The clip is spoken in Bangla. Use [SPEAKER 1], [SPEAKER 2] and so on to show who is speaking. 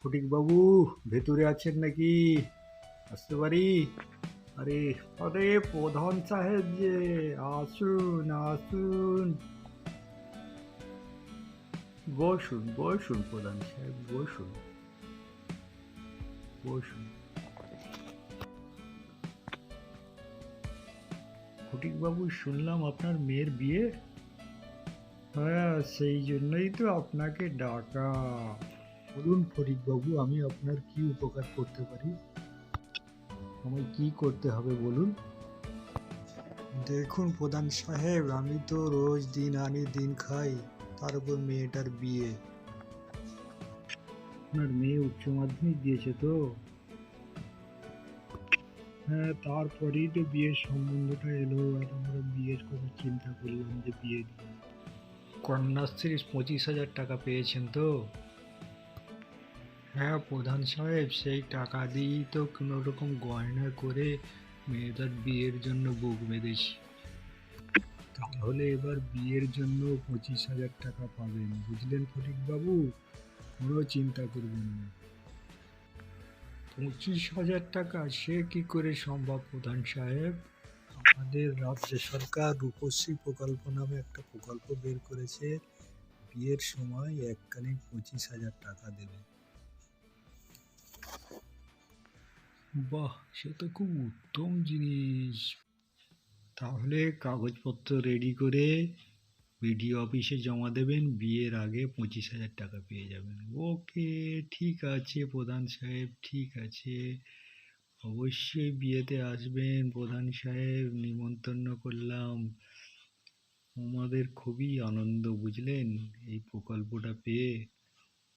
[SPEAKER 1] ফটিক বাবু, ভেতরে আছেন নাকি? আসতে পারি? আরে, আরে প্রধান সাহেব যে, আসুন আসুন। বসুন বসুন প্রধান সাহেব, বসুন বসুন। ফটিক বাবু, শুনলাম আপনার মেয়ের বিয়ে। হ্যাঁ, সেই জন্যই তো আপনাকে ডাকা। বলুন ফটিক বাবু, আমি আপনার কি উপকার করতে পারি? আমায় কি করতে হবে বলুন? দেখুন প্রধান সাহেব, আমি তো রোজ দিন আনি দিন খাই, তার উপর মেয়েটার বিয়ে। আপনার মেয়ে উচ্চ মাধ্যমিক দিয়েছে তো? হ্যাঁ, তারপরেই তো বিয়ের সম্বন্ধটা এলো, আর আমরা বিয়ের কথা চিন্তা করলাম যে বিয়ে দিব। কন্যাশ্রী 25,000 টাকা পেয়েছেন তো? হ্যাঁ প্রধান সাহেব, সেই টাকা দিয়েই তো কোনো রকম গয়না করে মেয়েটার বিয়ের জন্য বুক বেঁধেছি। তাহলে এবার বিয়ের জন্য 25,000 টাকা পাবেন, বুঝলেন ফটিক বাবু? কোনো চিন্তা করবেন না। 25,000 টাকা সে কি করে সম্ভব প্রধান সাহেব? আমাদের রাজ্য সরকার রূপশ্রী প্রকল্প নামে একটা প্রকল্প বের করেছে, বিয়ের সময় এককালীন 25,000 টাকা দেবে। বাহ, সে তো খুব উত্তম জিনিস। তাহলে কাগজপত্র রেডি করে বিডিও অফিসে জমা দেবেন, বিয়ের আগে 25,000 টাকা পেয়ে যাবেন। ওকে, ঠিক আছে প্রধান সাহেব, ঠিক আছে। অবশ্যই বিয়েতে আসবেন প্রধান সাহেব, নিমন্ত্রণ করলাম। আমাদের খুবই আনন্দ, বুঝলেন, এই প্রকল্পটা পেয়ে।